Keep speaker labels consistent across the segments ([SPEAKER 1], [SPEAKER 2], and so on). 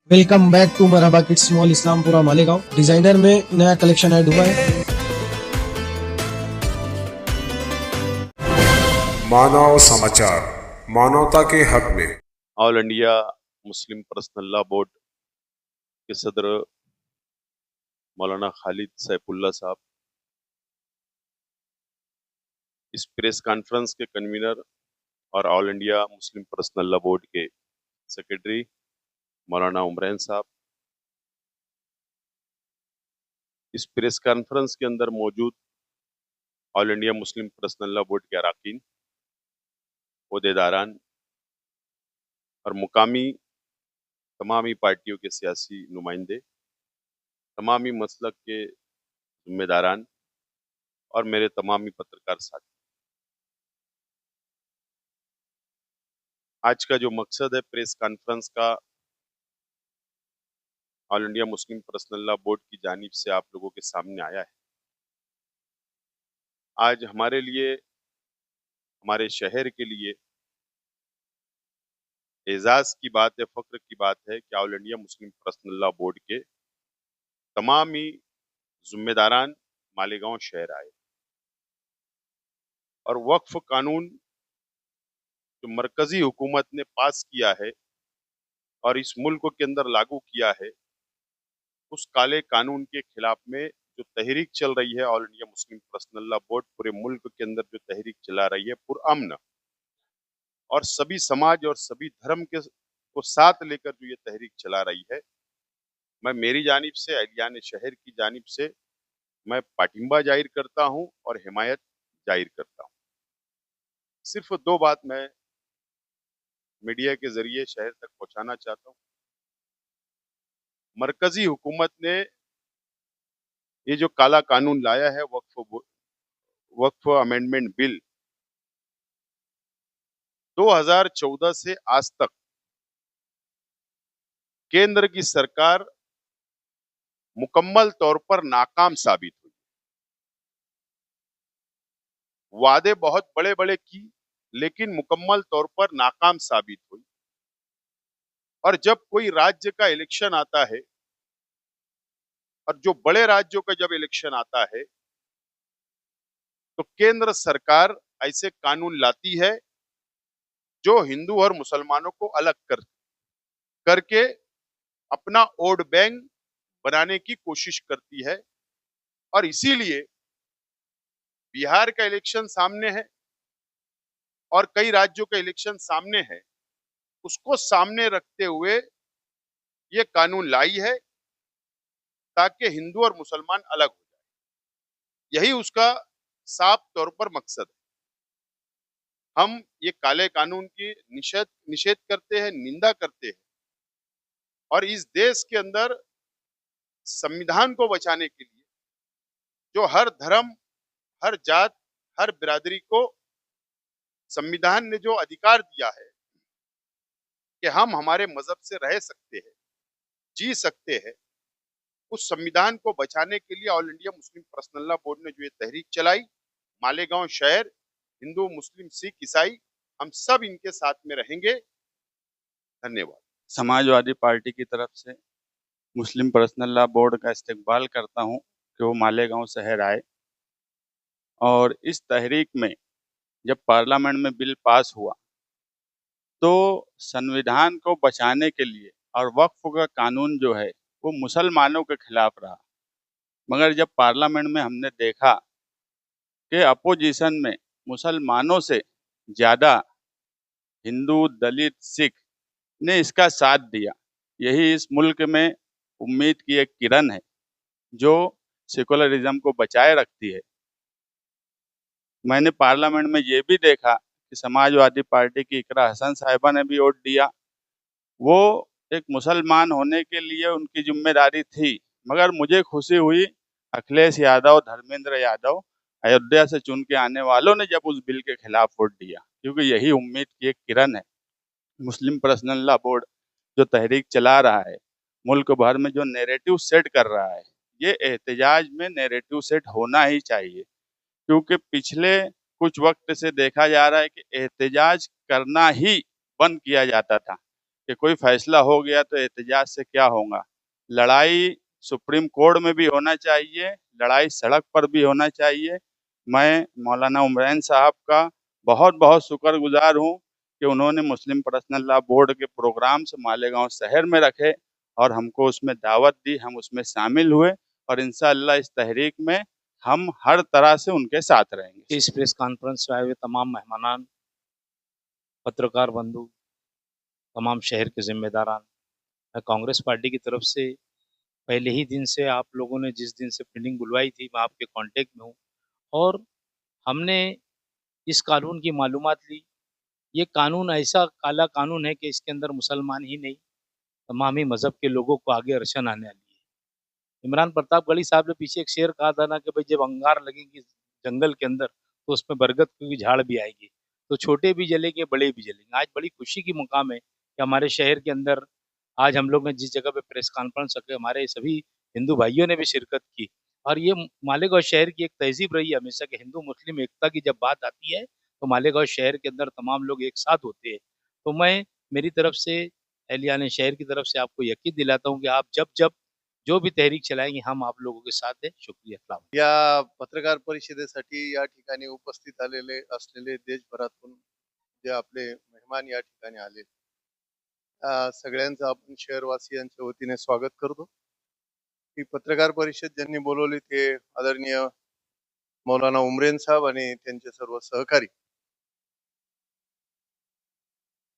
[SPEAKER 1] Welcome back to Marhaba kids mall Islampura Malegaon. Designer में नया collection add हुआ है।
[SPEAKER 2] मानव समाचार, मानवता के हक में।
[SPEAKER 3] All India Muslim personal law board के सदर मौलाना खालिद सैफुल्लाह साहब, इस प्रेस कॉन्फ्रेंस के कन्वीनर और all India Muslim personal law board के सेक्रेटरी मौलाना उमरैन साहब, इस प्रेस कॉन्फ्रेंस के अंदर मौजूद all India Muslim personal law board के अरकान, ओहदेदारान और मुकामी तमामी पार्टियों के सियासी नुमाइंदे, तमामी मसलक के जिम्मेदारान और मेरे तमामी पत्रकार साथी, आज का जो मकसद है प्रेस कॉन्फ्रेंस का, all India Muslim personal law board की जानिब से आप लोगों के सामने आया है। आज हमारे लिए, हमारे शहर के लिए एजाज की बात है, फख्र की बात है कि all India Muslim personal law board के तमामी जिम्मेदारान मालेगांव शहर आए और वक्फ कानून जो मरकजी हुकूमत ने पास किया है और इस मुल्क के अंदर लागू किया है, उस काले कानून के खिलाफ में जो तहरीक चल रही है, all India Muslim personal law board पूरे मुल्क के अंदर जो तहरीक चला रही है पुरअमन और सभी समाज और सभी धर्म के को साथ लेकर जो ये तहरीक चला रही है, मैं मेरी जानिब से, अहलियान शहर की जानिब से मैं पाटिंबा जाहिर करता हूं और हिमायत जाहिर करता हूं। सिर्फ दो बात मैं मीडिया के जरिए शहर तक पहुंचाना चाहता हूं। मरकजी हुकूमत ने ये जो काला कानून लाया है, वक्फ अमेंडमेंट बिल, 2014 से आज तक केंद्र की सरकार मुकम्मल तौर पर नाकाम साबित हुई। वादे बहुत बड़े बड़े की, लेकिन मुकम्मल तौर पर नाकाम साबित हुई। और जब कोई राज्य का इलेक्शन आता है और जो बड़े राज्यों का जब इलेक्शन आता है तो केंद्र सरकार ऐसे कानून लाती है जो हिंदू और मुसलमानों को अलग करके अपना वोट बैंक बनाने की कोशिश करती है। और इसीलिए बिहार का इलेक्शन सामने है और कई राज्यों का इलेक्शन सामने है, उसको सामने रखते हुए ये कानून लाई है ताकि हिंदू और मुसलमान अलग हो जाए। यही उसका साफ तौर पर मकसद है। हम ये काले कानून की निषेध निषेध करते हैं, निंदा करते हैं और इस देश के अंदर संविधान को बचाने के लिए जो हर धर्म, हर जात, हर बिरादरी को संविधान ने जो अधिकार दिया है कि हम हमारे मजहब से रह सकते हैं, जी सकते हैं, उस संविधान को बचाने के लिए all India Muslim personal law board ने जो ये तहरीक चलाई, मालेगांव शहर, हिंदू, मुस्लिम, सिख, ईसाई, हम सब इनके साथ में रहेंगे। धन्यवाद।
[SPEAKER 4] समाजवादी पार्टी की तरफ से मुस्लिम पर्सनल लॉ बोर्ड का इस्तकबाल करता हूं कि वो मालेगांव शहर आए और इस तहरीक में जब पार्लियामेंट में बिल पास हुआ तो संविधान को बचाने के लिए और वक्फ का कानून जो है वो मुसलमानों के खिलाफ रहा। मगर जब पार्लियामेंट में हमने देखा कि अपोजिशन में मुसलमानों से ज़्यादा हिंदू, दलित, सिख ने इसका साथ दिया, यही इस मुल्क में उम्मीद की एक किरण है जो सेकुलरिज्म को बचाए रखती है। मैंने पार्लियामेंट में ये भी देखा कि समाजवादी पार्टी की इकरा हसन साहिबा ने भी वोट दिया। वो एक मुसलमान होने के लिए उनकी जिम्मेदारी थी, मगर मुझे खुशी हुई अखिलेश यादव, धर्मेंद्र यादव, अयोध्या से चुन के आने वालों ने जब उस बिल के खिलाफ वोट दिया, क्योंकि यही उम्मीद की एक किरण है। मुस्लिम पर्सनल लॉ बोर्ड जो तहरीक चला रहा है, मुल्क भर में जो नैरेटिव सेट कर रहा है, ये एहतजाज में नैरेटिव सेट होना ही चाहिए, क्योंकि पिछले कुछ वक्त से देखा जा रहा है कि एहतजाज करना ही बंद किया जाता था। कि कोई फैसला हो गया तो एहतजाज से क्या होगा। लड़ाई सुप्रीम कोर्ट में भी होना चाहिए, लड़ाई सड़क पर भी होना चाहिए। मैं मौलाना उमरैन साहब का बहुत-बहुत शुक्रगुजार हूँ कि उन्होंने मुस्लिम पर्सनल लॉ बोर्ड के प्रोग्राम्स मालेगाँव शहर में रखे और हमको उसमें दावत दी, हम उसमें शामिल हुए और इंशाअल्लाह इस तहरीक में हम हर तरह से उनके साथ रहेंगे।
[SPEAKER 5] इस प्रेस कॉन्फ्रेंस में आए हुए तमाम मेहमानान, पत्रकार बंधु, तमाम शहर के जिम्मेदारान, मैं कांग्रेस पार्टी की तरफ से पहले ही दिन से आप लोगों ने जिस दिन से मीटिंग बुलवाई थी, मैं आपके कांटेक्ट में हूँ और हमने इस कानून की मालूमात ली। ये कानून ऐसा काला कानून है कि इसके अंदर मुसलमान ही नहीं, तमाम ही मज़हब के लोगों को आगे अड़चन आने वाली है। इमरान प्रतापगढ़ी साहब ने पीछे एक शेर कहा था ना कि भाई जब अंगार लगेगी जंगल के अंदर तो उसमें बरगद की झाड़ भी आएगी, तो छोटे भी जलेंगे, बड़े भी जलेंगे। आज बड़ी खुशी की मुकाम है कि हमारे शहर के अंदर आज हम लोग ने जिस जगह पे प्रेस कॉन्फ्रेंस रखे, हमारे सभी हिंदू भाइयों ने भी शिरकत की और ये मालेगांव शहर की एक तहजीब रही है हमेशा कि हिंदू मुस्लिम एकता की जब बात आती है तो मालेगांव शहर के अंदर तमाम लोग एक साथ होते हैं। तो मैं मेरी तरफ से एहलियान शहर की तरफ से आपको यकीन दिलाता हूँ कि आप जब जब जो भी तहरीक चलाएंगे हम आप लोगों के साथ है। शुक्रिया। अस्सलाम।
[SPEAKER 6] या पत्रकार परिषदेसाठी या ठिकाणी उपस्थित आलेले असलेले देशभरातून जे आपले मेहमान या ठिकाणी आले, सगळ्यांचं आपण शहरवासियांच्या वतीने स्वागत करतो. ही पत्रकार परिषद ज्यांनी बोलवली ते आदरणीय मौलाना उमरेन साहेब आणि त्यांचे सर्व सहकारी.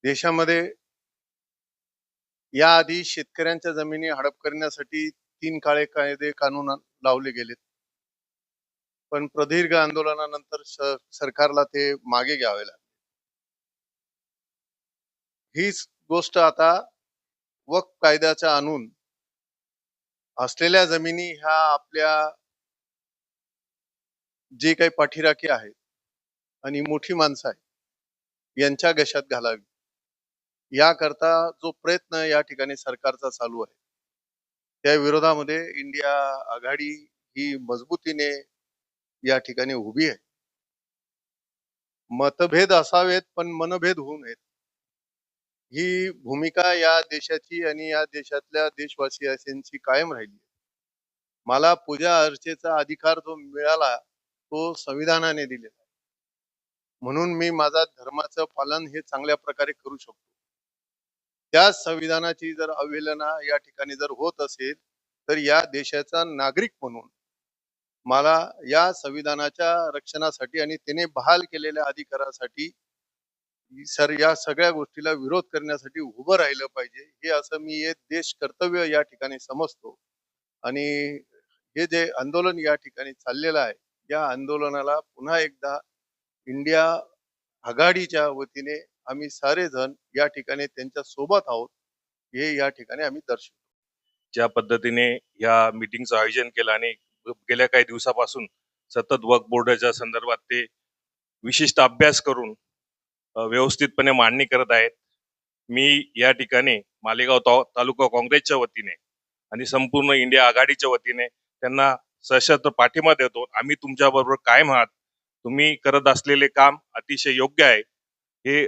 [SPEAKER 6] देशामध्ये याआधी शेतकऱ्यांच्या जमिनी हडप करण्यासाठी 3 काळे कायदे कानून लावले गेलेत, पण प्रदीर्घ आंदोलनानंतर सरकारला ते मागे घ्यावे लागले. हीच गोष्ट आता वक्फ कायद्याच्या आणून असलेल्या जमिनी ह्या आपल्या जे काही पाठीराखी आहेत आणि मोठी माणसं आहेत यांच्या घशात घालावी याकरता जो प्रयत्न या ठिकाणी सरकारचा चालू आहे, त्या विरोधामध्ये इंडिया आघाडी ही मजबूतीने या ठिकाणी उभी आहे. मतभेद असावेत पण मनभेद होऊ नयेत, ही भूमिका या देशाची आणि या देशातल्या देशवासियांची कायम राहिली. मला पूजा अर्चेचा अधिकार जो मिळाला तो संविधानाने दिलेला आहे, म्हणून मी माझा धर्माचं पालन हे चांगल्या प्रकारे करू शकतो. त्या संविधानाची जर अवहेलना या ठिकाणी जर होत असेल तर या देशाचा नागरिक म्हणून मला या संविधानाच्या रक्षणासाठी आणि त्याने बहाल केलेल्या अधिकारासाठी या सगळ्या गोष्टीला विरोध करण्यासाठी उभं राहिलं पाहिजे. हे असं मी एक देश कर्तव्य या ठिकाणी समजतो आणि हे जे आंदोलन या ठिकाणी चाललेलं आहे या आंदोलनाला पुन्हा एकदा इंडिया आघाडीच्या वतीने आम्ही सारे जण या ठिकाणी त्यांच्या सोबत आहोत हे या ठिकाणी आम्ही दर्शवतो.
[SPEAKER 7] ज्या पद्धतीने या मीटिंगचं आयोजन केलं आणि गेल्या काही दिवसापासून सतत वक्फ बोर्डाच्या संदर्भात ते विशिष्ट अभ्यास करून व्यवस्थितपणे मांडणी करत आहेत. मी या ठिकाणी मालेगाव तालुका काँग्रेसच्या वतीने आणि संपूर्ण इंडिया आघाडीच्या वतीने त्यांना सशस्त्र पाठिंबा देतो. आम्ही तुमच्या बरोबर कायम आहात. तुम्ही करत असलेले काम अतिशय योग्य आहे हे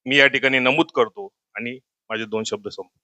[SPEAKER 7] मी या ठिकाणी नमूद करतो आणि माझे 2 शब्द संपवतो.